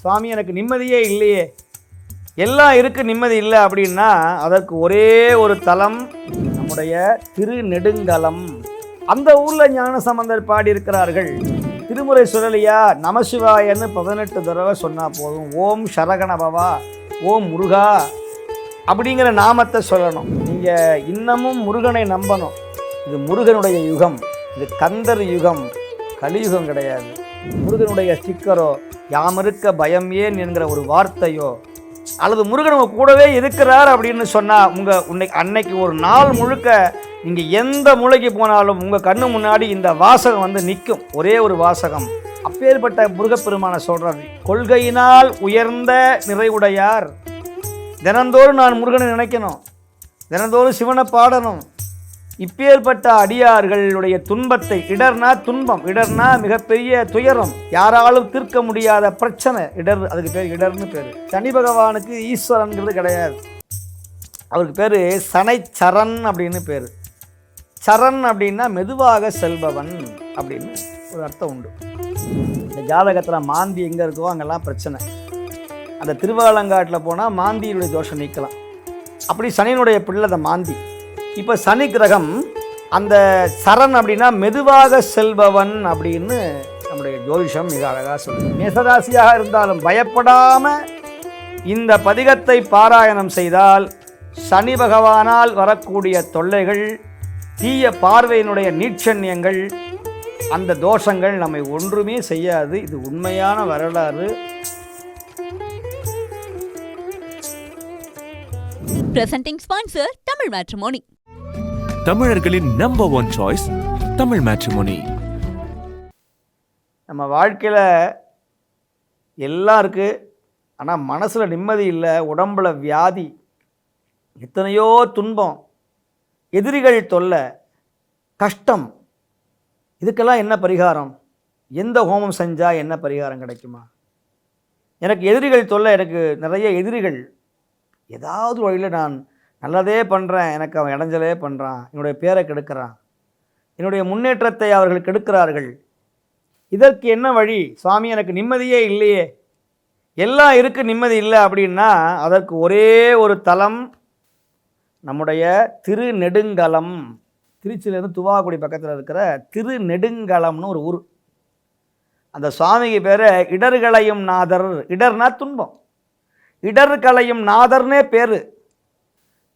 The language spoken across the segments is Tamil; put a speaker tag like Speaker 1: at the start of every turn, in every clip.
Speaker 1: சுவாமி எனக்கு நிம்மதியே இல்லையே, எல்லாம் இருக்குது நிம்மதி இல்லை அப்படின்னா அதற்கு ஒரே ஒரு தலம் நம்முடைய திருநெடுங்கலம். அந்த ஊரில் ஞானசம்பந்தர் பாடியிருக்கிறார்கள். திருமுறை சொல்லலையா, நமசிவாயன்னு 18 தடவை சொன்னால் போதும். ஓம் சரகணபவா, ஓம் முருகா அப்படிங்கிற நாமத்தை சொல்லணும். நீங்கள் இன்னமும் முருகனை நம்பணும். இது முருகனுடைய யுகம், இது கந்தர் யுகம், கலியுகம் கிடையாது. முருகனுடைய ஸ்டிக்கரோ, யாமிருக்க பயம் ஏன் என்கிற ஒரு வார்த்தையோ, அல்லது முருகன் உங்கள் கூடவே இருக்கிறார் அப்படின்னு சொன்னால் அன்னைக்கு ஒரு நாள் முழுக்க நீங்கள் எந்த மூலைக்கு போனாலும் உங்கள் கண்ணு முன்னாடி இந்த வாசகம் வந்து நிற்கும். ஒரே ஒரு வாசகம். அப்பேற்பட்ட முருகப்பெருமானை சொல்கிறார், கொள்கையினால் உயர்ந்த நிறைவுடையார். தினந்தோறும் நான் முருகனை நினைக்கணும், தினந்தோறும் சிவனை பாடணும். இப்பேற்பட்ட அடியார்களுடைய துன்பத்தை, இடர்னா துன்பம், இடர்னா மிகப்பெரிய துயரம், யாராலும் தீர்க்க முடியாத பிரச்சனை, இடர், அதுக்கு பேர் இடர்னு பேர். சனி பகவானுக்கு ஈஸ்வரன்கிறது கிடையாது, அவருக்கு பேர் சனைச்சரன் அப்படின்னு பேர். சரண் அப்படின்னா மெதுவாக செல்பவன் அப்படின்னு ஒரு அர்த்தம் உண்டு. இந்த ஜாதகத்தில் மாந்தி எங்கே இருக்கோ அங்கெல்லாம் பிரச்சனை. அந்த திருவாலங்காட்டில் போனால் மாந்தியினுடைய தோஷம் நீக்கலாம். அப்படி சனியினுடைய பிள்ளை அந்த மாந்தி. இப்போ சனி கிரகம் அந்த சரண் அப்படின்னா மெதுவாக செல்பவன் அப்படின்னு நம்முடைய ஜோதிஷம் மிக அழகாக சொல்லுது. மேசராசியாக இருந்தாலும் பயப்படாமல் இந்த பதிகத்தை பாராயணம் செய்தால் சனி பகவானால் வரக்கூடிய தொல்லைகள், தீய பார்வையினுடைய நீட்சண்யங்கள், அந்த தோஷங்கள் நம்மை ஒன்றுமே செய்யாது. இது உண்மையான வரலாறு.
Speaker 2: Presenting sponsor Tamil Matrimony.
Speaker 3: தமிழர்களின் நம்பர் 1 சாய்ஸ் தமிழ் மேட்ரிமோனி.
Speaker 1: நம்ம வாழ்க்கையில் எல்லாம் இருக்குது, ஆனால் மனசில் நிம்மதி இல்லை, உடம்பில் வியாதி, எத்தனையோ துன்பம், எதிரிகள் தொல்லை, கஷ்டம். இதுக்கெல்லாம் என்ன பரிகாரம்? எந்த ஹோமம் செஞ்சால் என்ன பரிகாரம் கிடைக்குமா? எனக்கு எதிரிகள் தொல்லை, எனக்கு நிறைய எதிரிகள், ஏதாவது வழியில் நான் நல்லதே பண்ணுறேன், எனக்கு அவன் இடைஞ்சலே பண்ணுறான், என்னுடைய பேரை கெடுக்கிறான், என்னுடைய முன்னேற்றத்தை அவர்கள் கெடுக்கிறார்கள். இதற்கு என்ன வழி? சுவாமி எனக்கு நிம்மதியே இல்லையே, எல்லாம் இருக்குது நிம்மதி இல்லை அப்படின்னா அதற்கு ஒரே ஒரு தலம் நம்முடைய திருநெடுங்கலம். திருச்சியிலேருந்து துவாக்குடி பக்கத்தில் இருக்கிற திருநெடுங்கலம்னு ஒரு ஊர். அந்த சுவாமிக்கு பேர் இடர்களையும் நாதர். இடர்னா துன்பம், இடர்களையும் நாதர்னே பேர்.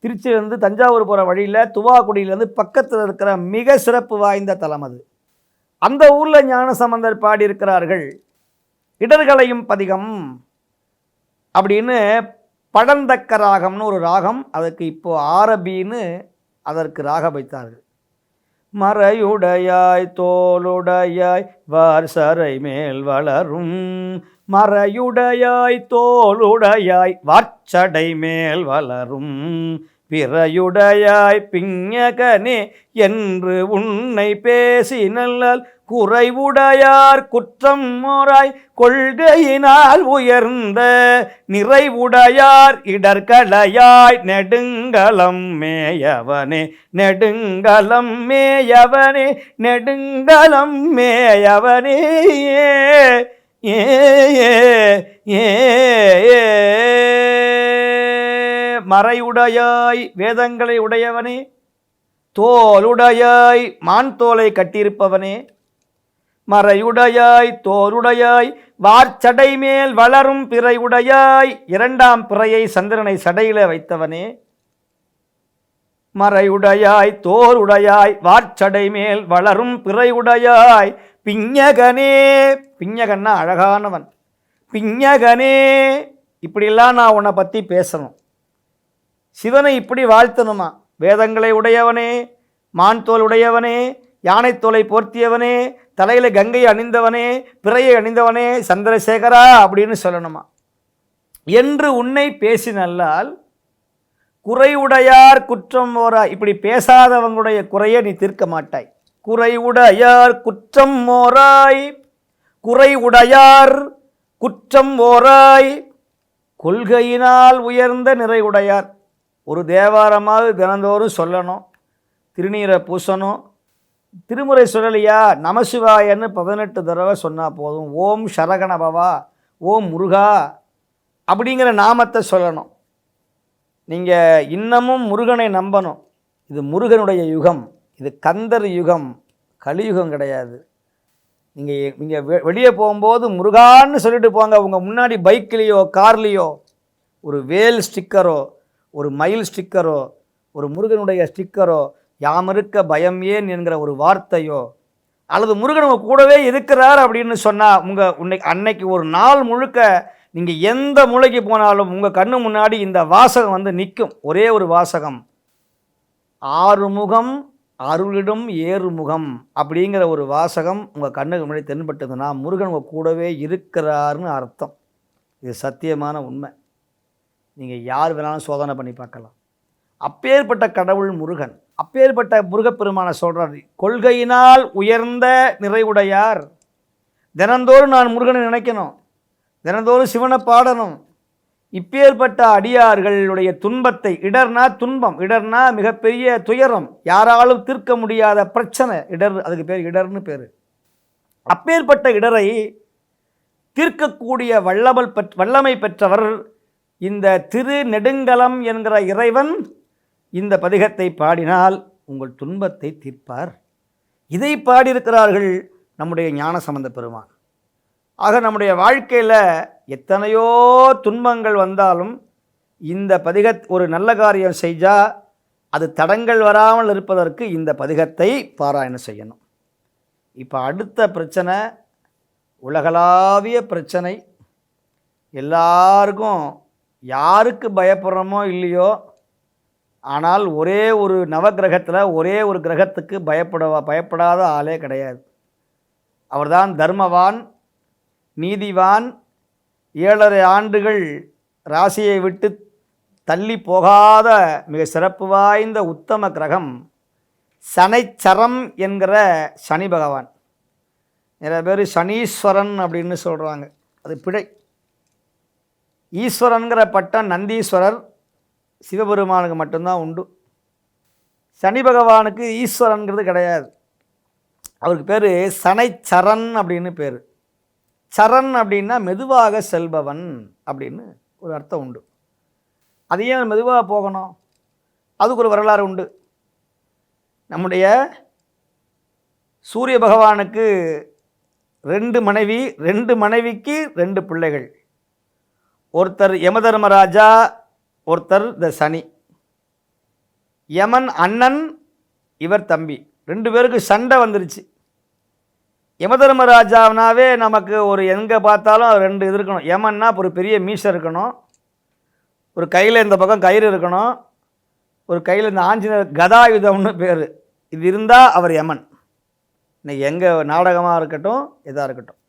Speaker 1: திருச்சியிலேருந்து தஞ்சாவூர் போகிற வழியில் துவாக்குடியிலேருந்து பக்கத்தில் இருக்கிற மிக சிறப்பு வாய்ந்த தலம் அது. அந்த ஊரில் ஞானசம்பந்தர் பாடியிருக்கிறார்கள். இடர்களையும் பதிகம் அப்படின்னு பழந்தக்க ராகம்னு ஒரு ராகம், அதுக்கு இப்போது ஆரபின்னு அதற்கு ராக வைத்தார்கள். மறையுடையாய் தோளுடையாய் வார்சரை மேல் வளரும், மறையுடையாய் தோளுடையாய் வார்ச்சடை மேல் வளரும், பிறையுடையாய் பிஞகனே என்று உன்னை பேசி நல்லால், குறைவுடையார் குற்றம் மோராய் கொள்கையினால் உயர்ந்த நிறைவுடையார் இடர்களையாய் நெடுங்கலம் மேயவனே, நெடுங்கலம் மேயவனே, நெடுங்கலம் மேயவனே. ஏ ஏ மறையுடையாய் வேதங்களை உடையவனே, தோலுடையாய் மான் தோலை கட்டியிருப்பவனே, மறையுடையாய் தோலுடையாய் வார்ச்சடை மேல் வளரும் பிறையுடையாய், 2ஆம் பிறையை சந்திரனை சடையில வைத்தவனே, மறையுடையாய் தோலுடையாய் வார்ச்சடை மேல் வளரும் பிறையுடையாய், பிஞகனே, பிஞகன்னா அழகானவன், பிஞகனே. இப்படிலாம் நான் உன்னை பற்றி பேசணும், சிவனை இப்படி வாழ்த்தணுமா? வேதங்களை உடையவனே, மான் தோல் உடையவனே, யானைத்தோலை போர்த்தியவனே, தலையில் கங்கை அணிந்தவனே, பிறையை அணிந்தவனே, சந்திரசேகரா அப்படின்னு சொல்லணுமா என்று உன்னை பேசினல்லால், குறைவுடையார் குற்றம் ஓரா, இப்படி பேசாதவங்களுடைய குறையை நீ தீர்க்க மாட்டாய். குறைவுடையார் குற்றம் ஓராய், குறைவுடையார் குற்றம் ஓராய், கொள்கையினால் உயர்ந்த நிறைவுடையார். ஒரு தேவாரமாவது தினந்தோறும் சொல்லணும், திருநீரை பூசணும். திருமுறை சொல்லலையா, நமசிவாயன்னு 18 தடவை சொன்னால் போதும். ஓம் சரகணபவா, ஓம் முருகா அப்படிங்கிற நாமத்தை சொல்லணும். நீங்கள் இன்னமும் முருகனை நம்பணும். இது முருகனுடைய யுகம், இது கந்தர் யுகம், கலியுகம் கிடையாது. நீங்கள் வெளியே போகும்போது முருகான்னு சொல்லிட்டு போங்க. உங்கள் முன்னாடி பைக்லேயோ கார்லேயோ ஒரு வேல் ஸ்டிக்கரோ, ஒரு மயில் ஸ்டிக்கரோ, ஒரு முருகனுடைய ஸ்டிக்கரோ, யாமிருக்க பயம் ஏன் என்கிற ஒரு வார்த்தையோ, அல்லது முருகன் உங்கள் கூடவே இருக்கிறார் அப்படின்னு சொன்னால் அன்னைக்கு ஒரு நாள் முழுக்க நீங்கள் எந்த மூலைக்கு போனாலும் உங்கள் கண்ணு முன்னாடி இந்த வாசகம் வந்து நிற்கும். ஒரே ஒரு வாசகம், ஆறுமுகம் அருளிடும் ஏறுமுகம் அப்படிங்கிற ஒரு வாசகம் உங்கள் கண்ணுக்கு முன்னாடி தென்பட்டதுன்னா முருகன் உங்கள் கூடவே இருக்கிறாருன்னு அர்த்தம். இது சத்தியமான உண்மை. நீங்கள் யார் வேணாலும் சோதனை பண்ணி பார்க்கலாம். அப்பேற்பட்ட கடவுள் முருகன். அப்பேற்பட்ட முருகப்பெருமானை சொல்கிறார், கொள்கையினால் உயர்ந்த நிறைவுடையார். தினந்தோறும் நான் முருகனை நினைக்கணும், தினந்தோறும் சிவனை பாடணும். இப்பேற்பட்ட அடியார்களுடைய துன்பத்தை, இடர்னா துன்பம், இடர்னா மிகப்பெரிய துயரம், யாராலும் தீர்க்க முடியாத பிரச்சனை, இடர், அதுக்கு பேர் இடர்னு பேர். அப்பேற்பட்ட இடரை தீர்க்கக்கூடிய வல்லமை பெற்றவர் இந்த திருநெடுங்கலம் என்கிற இறைவன். இந்த பதிகத்தை பாடினால் உங்கள் துன்பத்தை தீர்ப்பார். இதை பாடியிருக்கிறார்கள் நம்முடைய ஞானசம்பந்த பெருமான். ஆக நம்முடைய வாழ்க்கையில் எத்தனையோ துன்பங்கள் வந்தாலும் இந்த ஒரு நல்ல காரியம் செஞ்சால் அது தடங்கள் வராமல் இருப்பதற்கு இந்த பதிகத்தை பாராயணம் செய்யணும். இப்போ அடுத்த பிரச்சனை உலகளாவிய பிரச்சனை. எல்லாருக்கும் யாருக்கு பயப்படுறோமோ இல்லையோ, ஆனால் ஒரே ஒரு நவகிரகத்தில் ஒரே ஒரு கிரகத்துக்கு பயப்படாத ஆளே கிடையாது. அவர்தான் தர்மவான், நீதிவான், 7.5 ஆண்டுகள் ராசியை விட்டு தள்ளி போகாத மிக சிறப்பு வாய்ந்த உத்தம கிரகம் சனைச்சரம் என்கிற சனி பகவான். நிறைய பேர் சனீஸ்வரன் அப்படின்னு சொல்கிறாங்க, அது பிழை. ஈஸ்வரன்கிற பட்டம் நந்தீஸ்வரர் சிவபெருமானுக்கு மட்டும்தான் உண்டு. சனி பகவானுக்கு ஈஸ்வரன்கிறது கிடையாது. அவருக்கு பேர் சனைச்சரன் அப்படின்னு பேர். சரண் அப்படின்னா மெதுவாக செல்பவன் அப்படின்னு ஒரு அர்த்தம் உண்டு. அதையும் மெதுவாக போகணும், அதுக்கு ஒரு வரலாறு உண்டு. நம்முடைய சூரிய பகவானுக்கு 2 மனைவி, 2 மனைவிக்கு 2 பிள்ளைகள். ஒருத்தர் யமதர்மராஜா, ஒருத்தர் இந்த சனி. யமன் அண்ணன், இவர் தம்பி. 2 பேருக்கு சண்டை வந்துருச்சு. யமதர்மராஜாவனாவே நமக்கு ஒரு எங்கே பார்த்தாலும் 2 இது இருக்கணும். யமன்னா ஒரு பெரிய மீசை இருக்கணும், ஒரு கையில் இந்த பக்கம் கயிறு இருக்கணும், ஒரு கையில் இந்த ஆஞ்சநேயர் கதாயுதம்னு பேர். இது இருந்தால் அவர் யமன். இன்னைக்கு எங்கே நாடகமாக இருக்கட்டும் எதாக இருக்கட்டும்,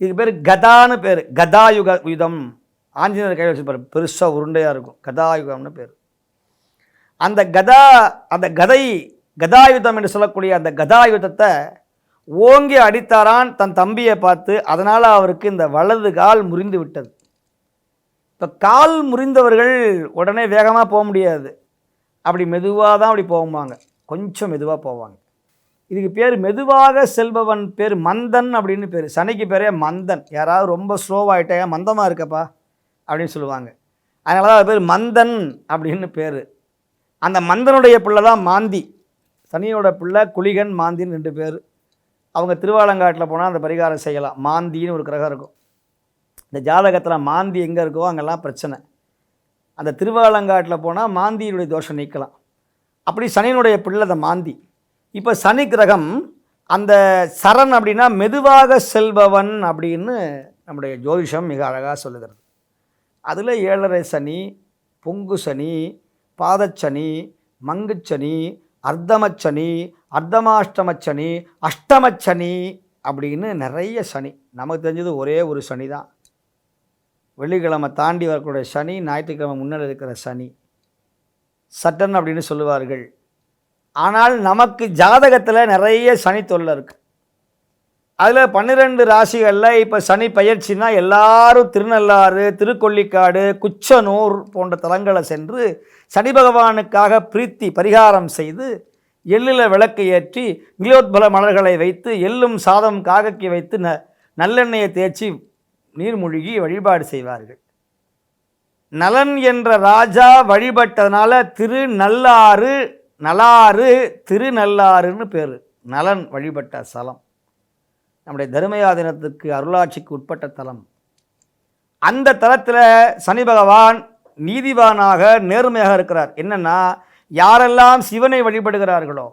Speaker 1: இதுக்கு பேர் கதான்னு பேர். கதாயுதம். ஆஞ்சநேயர் கையில் வச்சுப்பார், பெருசாக உருண்டையாக இருக்கும், கதாயுகம்னு பேர். அந்த கதாயுதம் என்று சொல்லக்கூடிய அந்த கதாயுதத்தை ஓங்கி அடித்தாரான் தன் தம்பியை பார்த்து. அதனால் அவருக்கு இந்த வலது கால் முறிந்து விட்டது. இப்போ கால் முறிந்தவர்கள் உடனே வேகமாக போக முடியாது, அப்படி மெதுவாக தான் அப்படி போவாங்க, கொஞ்சம் மெதுவாக போவாங்க. இதுக்கு பேர் மெதுவாக செல்பவன் பேர் மந்தன் அப்படின்னு பேர். சனிக்கு பேரே மந்தன். யாராவது ரொம்ப ஸ்லோவாகிட்டே மந்தமாக இருக்கப்பா அப்படின்னு சொல்லுவாங்க. அதனால தான் பேர் மந்தன் அப்படின்னு பேர். அந்த மந்தனுடைய பிள்ளை தான் மாந்தி. சனியோட பிள்ளை குளிகன், மாந்தின்னு 2 பேர். அவங்க திருவாலங்காட்டில் போனால் அந்த பரிகாரம் செய்யலாம். மாந்தின்னு ஒரு கிரகம் இருக்கும். இந்த ஜாதகத்தில் மாந்தி எங்கே இருக்கோ அங்கெல்லாம் பிரச்சனை. அந்த திருவாலங்காட்டில் போனால் மாந்தியினுடைய தோஷம் நீக்கலாம். அப்படி சனியினுடைய பிள்ளை அந்த மாந்தி. இப்போ சனி கிரகம் அந்த சரண் அப்படின்னா மெதுவாக செல்பவன் அப்படின்னு நம்முடைய ஜோதிஷம் மிக அழகாக சொல்லுகிறது. அதில் 7.5 சனி, பொங்கு சனி, பாதச்சனி, மங்குச்சனி, அர்த்தமச்சனி, அர்த்தமாஷ்டமச்சனி, அஷ்டமச்சனி அப்படின்னு நிறைய சனி. நமக்கு தெரிஞ்சது ஒரே ஒரு சனி தான். வெள்ளிக்கிழமை தாண்டி வரக்கூடிய சனி, ஞாயிற்றுக்கிழமை முன்னர் இருக்கிற சனி, சட்டன் அப்படின்னு சொல்லுவார்கள். ஆனால் நமக்கு ஜாதகத்தில் நிறைய சனி தொல்லை இருக்குது. அதில் 12 ராசிகளில் இப்போ சனி பயிற்சினா எல்லாரும் திருநள்ளாறு, திருக்கொள்ளிக்காடு, குச்சனூர் போன்ற தலங்களை சென்று சனி பகவானுக்காக பிரீத்தி பரிகாரம் செய்து எள்ளில் விளக்கு ஏற்றி நிலோத்பல மலர்களை வைத்து எள்ளும் சாதம் காகக்கி வைத்து நல்லெண்ணெயை தேய்ச்சி நீர்மூழ்கி வழிபாடு செய்வார்கள். நலன் என்ற ராஜா வழிபட்டதுனால திருநள்ளாறு, நலாறு, திருநள்ளாறுன்னு பேர். நலன் வழிபட்ட ஸ்தலம், நம்முடைய தர்மயாதனத்துக்கு அருளாட்சிக்கு உட்பட்ட தலம். அந்த தலத்தில் சனி பகவான் நீதிவானாக நேர்மையாக இருக்கிறார். என்னன்னா, யாரெல்லாம் சிவனை வழிபடுகிறார்களோ,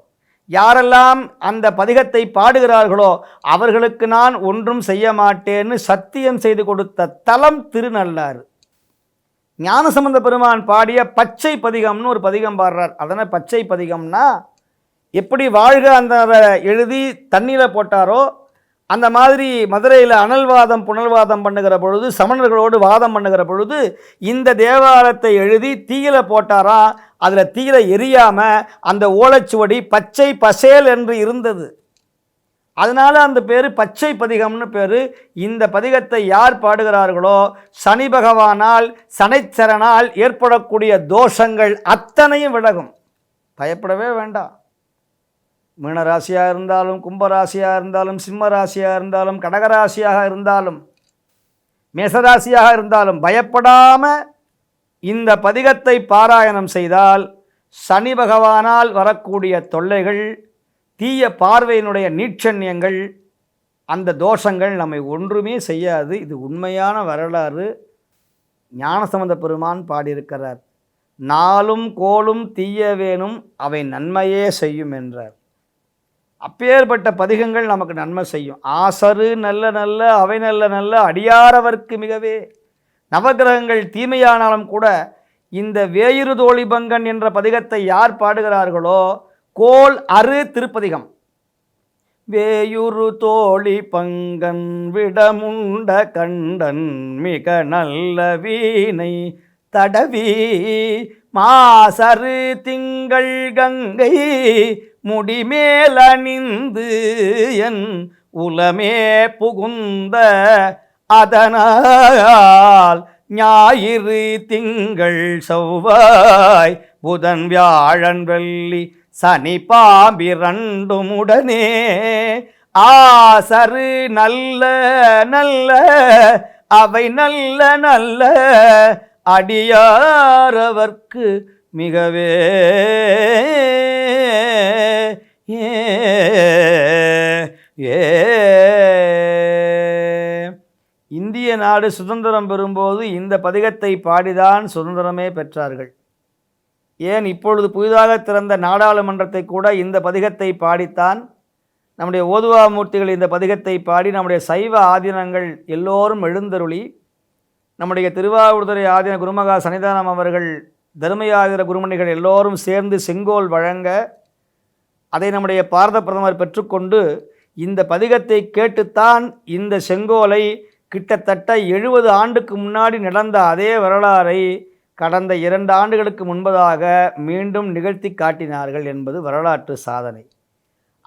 Speaker 1: யாரெல்லாம் அந்த பதிகத்தை பாடுகிறார்களோ அவர்களுக்கு நான் ஒன்றும் செய்ய மாட்டேன்னு சத்தியம் செய்து கொடுத்த தலம் திருநள்ளாறு. ஞானசம்பந்த பெருமான் பாடிய பச்சை பதிகம்னு ஒரு பதிகம் பாடுறார். அதனால் பச்சை பதிகம்னா எப்படி வாழ்க அந்த எழுதி தண்ணீரை போட்டாரோ அந்த மாதிரி மதுரையில் அனல்வாதம் புனல்வாதம் பண்ணுகிற பொழுது, சமணர்களோடு வாதம் பண்ணுகிற பொழுது இந்த தேவாலயத்தை எழுதி தீயில போட்டாரா. அதில் தீயில எரியாமல் அந்த ஓலைச்சுவடி பச்சை பசேல் என்று இருந்தது. அதனால அந்த பேர் பச்சை பதிகம்னு பேர். இந்த பதிகத்தை யார் பாடுகிறார்களோ சனி பகவானால் சனைச்சரனால் ஏற்படக்கூடிய தோஷங்கள் அத்தனையும் விலகும். பயப்படவே வேண்டாம். மீனராசியாக இருந்தாலும், கும்பராசியாக இருந்தாலும், சிம்ம ராசியாக இருந்தாலும், கடகராசியாக இருந்தாலும், மேசராசியாக இருந்தாலும் பயப்படாமல் இந்த பதிகத்தை பாராயணம் செய்தால் சனி பகவானால் வரக்கூடிய தொல்லைகள், தீய பார்வையினுடைய நீட்சண்யங்கள், அந்த தோஷங்கள் நம்மை ஒன்றுமே செய்யாது. இது உண்மையான வரலாறு. ஞானசம்பந்த பெருமான் பாடியிருக்கிறார். நாளும் கோளும் தீயவேனும் அவை நன்மையே செய்யும் என்றார். அப்பேற்பட்ட பதிகங்கள் நமக்கு நன்மை செய்யும். ஆசரு நல்ல நல்ல அவை நல்ல நல்ல அடியாரவர்க்கு மிகவே. நவகிரகங்கள் தீமையானாலும் கூட இந்த வேயுரு தோழி பங்கன் என்ற பதிகத்தை யார் பாடுகிறார்களோ, கோள் அரு திருப்பதிகம். வேயுரு தோழி பங்கன் விடமுண்ட கண்டன் மிக நல்ல வீணை தடவி மாசரு திங்கள் கங்கை முடிமேல் அணிந்து என் உலமே புகுந்த அதனால் ஞாயிறு திங்கள் செவ்வாய் புதன் வியாழன் வெள்ளி சனி பாம்பிரண்டும் உடனே ஆசரு நல்ல நல்ல அவை நல்ல நல்ல அடியாரவர்க்கு மிகவே. இந்திய நாடு சுதந்திரம் பெறும்போது இந்த பதிகத்தை பாடிதான் சுதந்திரமே பெற்றார்கள். ஏன் இப்பொழுது புதிதாக திறந்த நாடாளுமன்றத்தை கூட இந்த பதிகத்தை பாடித்தான் நம்முடைய ஓதுவா மூர்த்திகள் இந்த பதிகத்தை பாடி நம்முடைய சைவ ஆதீனங்கள் எல்லோரும் எழுந்தருளி, நம்முடைய திருவாவூர்துறை ஆதீன குருமகா சன்னிதானம் அவர்கள், தர்மயாதிர குருமணிகள் எல்லோரும் சேர்ந்து செங்கோல் வழங்க, அதை நம்முடைய பாரத பிரதமர் பெற்றுக்கொண்டு இந்த பதிகத்தை கேட்டுத்தான் இந்த செங்கோலை கிட்டத்தட்ட 70 ஆண்டுக்கு முன்னாடி நடந்த அதே வரலாறை கடந்த 2 ஆண்டுகளுக்கு முன்பதாக மீண்டும் நிகழ்த்தி காட்டினார்கள் என்பது வரலாற்று சாதனை.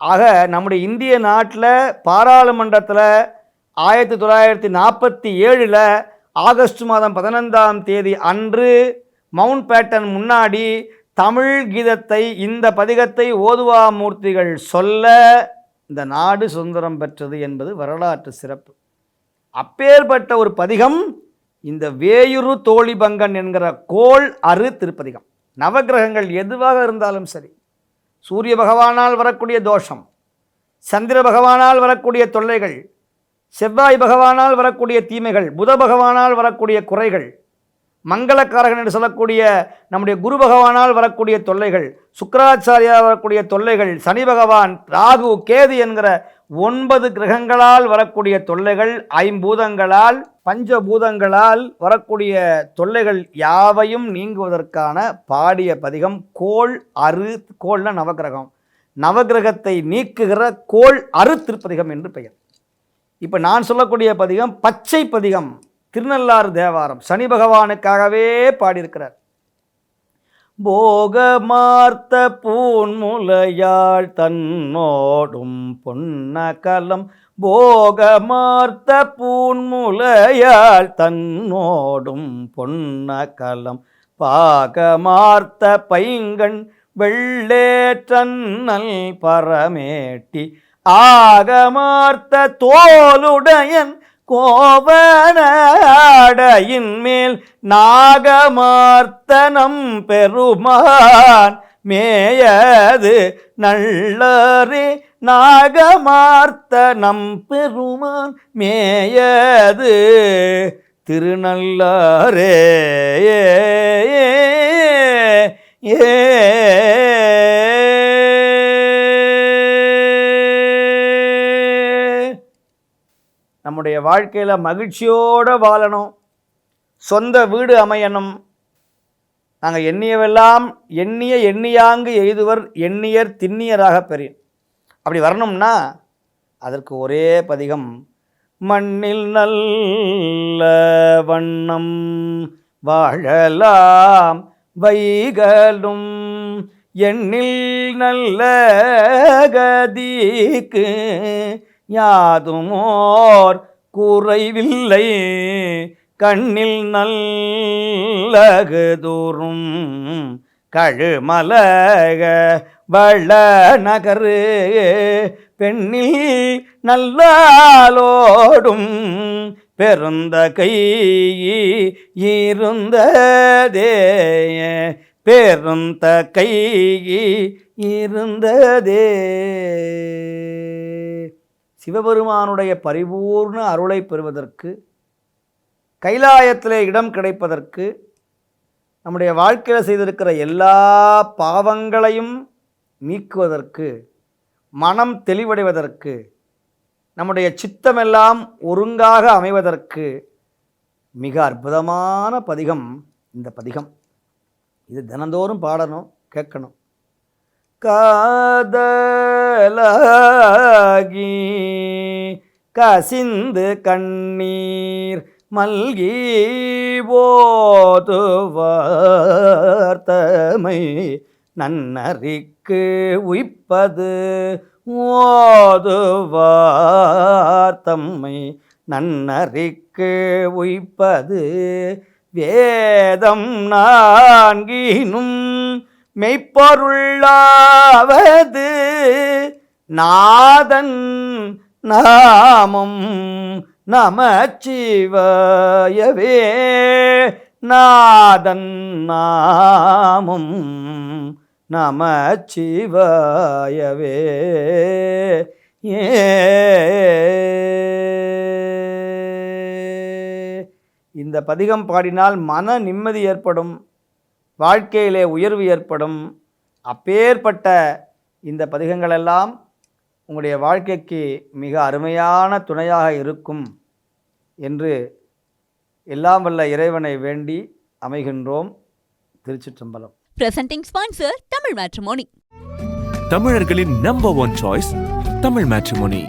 Speaker 1: ஆக நம்முடைய இந்திய நாட்டில் பாராளுமன்றத்தில் 1947 ஆகஸ்ட் மாதம் 15ஆம் தேதி அன்று மவுண்ட் பேட்டன் முன்னாடி தமிழ் கீதத்தை, இந்த பதிகத்தை ஓதுவா மூர்த்திகள் சொல்ல இந்த நாடு சுதந்திரம் பெற்றது என்பது வரலாற்று சிறப்பு. அப்பேற்பட்ட ஒரு பதிகம் இந்த வேயுரு தோழி பங்கன் என்கிற கோள் அரு திருப்பதிகம். நவகிரகங்கள் எதுவாக இருந்தாலும் சரி, சூரிய பகவானால் வரக்கூடிய தோஷம், சந்திர பகவானால் வரக்கூடிய தொல்லைகள், செவ்வாய் பகவானால் வரக்கூடிய தீமைகள், புத பகவானால் வரக்கூடிய குறைகள், மங்களக்காரகன் என்று சொல்லக்கூடிய நம்முடைய குரு பகவானால் வரக்கூடிய தொல்லைகள், சுக்கிராச்சாரியா வரக்கூடிய தொல்லைகள், சனி பகவான், ராகு, கேது என்கிற 9 கிரகங்களால் வரக்கூடிய தொல்லைகள், 5 பூதங்களால், பஞ்சபூதங்களால் வரக்கூடிய தொல்லைகள் யாவையும் நீங்குவதற்கான பாடிய பதிகம் கோள் அரு. கோள்னா நவகிரகம், நவகிரகத்தை நீக்குகிற கோள் அரு திருப்பதிகம் என்று பெயர். இப்போ நான் சொல்லக்கூடிய பதிகம் பச்சை பதிகம், திருநள்ளாறு தேவாரம், சனி பகவானுக்காகவே பாடியிருக்கிறார். போகமார்த்த பூன்முலையாள் தன்னோடும் பொன்னகலம், போகமார்த்த பூன்முலையாள் தன்னோடும் பொன்னகலம், பாகமார்த்த பைங்கண் வெள்ளேற்றன்னல் பரமேட்டி, ஆகமார்த்த தோளுடையன் கோவனடையின் மேல் நாகமார்த்தனம் பெருமான் மேயது நல்லரே. நாகமார்த்தனம் பெருமான் மேயது திருநல்லாரே. நம்முடைய வாழ்க்கையில் மகிழ்ச்சியோடு வாழணும், சொந்த வீடு அமையணும். நாங்கள் எண்ணியவெல்லாம் எண்ணியாங்கு எய்துவர் எண்ணியர் திண்ணியராக பெறின். அப்படி வரணும்னா அதற்கு ஒரே பதிகம். மண்ணில் நல்ல வண்ணம் வாழலாம் வைகளும் எண்ணில் நல்ல கதிக்கு யாதுமோர் குறைவில்லை. கண்ணில் நல்லகதூரும் கழுமலக வள நகரு பெண்ணில் நல்லாலோடும் பெருந்த கை இருந்ததே. பெருந்த கை இருந்ததே. சிவபெருமானுடைய பரிபூர்ண அருளை பெறுவதற்கு, கைலாயத்திலே இடம் கிடைப்பதற்கு, நம்முடைய வாழ்க்கையில் செய்திருக்கிற எல்லா பாவங்களையும் நீக்குவதற்கு, மனம் தெளிவடைவதற்கு, நம்முடைய சித்தமெல்லாம் ஒருங்காக அமைவதற்கு மிக அற்புதமான பதிகம் இந்த பதிகம். இது தினந்தோறும் பாடணும், கேட்கணும். காதலாகி கசிந்து கண்ணீர் மல்கி போதுவார்த்தமை நன்னறிக்கு உய்ப்பது ஓதுவார்த்தம்மை நன்னறிக்கு உய்ப்பது வேதம் நான்கினும் மெய்ப்பொருளாவது நாதன் நாமம் நமச்சிவாயவே. நாதன் நாமம் நமச்சிவாயவே. இந்த பதிகம் பாடினால் மன நிம்மதி ஏற்படும், வாழ்க்கையிலே உயர்வு ஏற்படும். அப்பேற்பட்ட இந்த பதிகங்களெல்லாம் உங்களுடைய வாழ்க்கைக்கு மிக அருமையான துணையாக இருக்கும் என்று எல்லாம் வல்ல இறைவனை வேண்டி அமைகின்றோம். திருச்சிற்றம்பலம்.
Speaker 2: Presenting sponsor, Tamil Matrimony.
Speaker 3: தமிழர்களின் number one choice Tamil matrimony.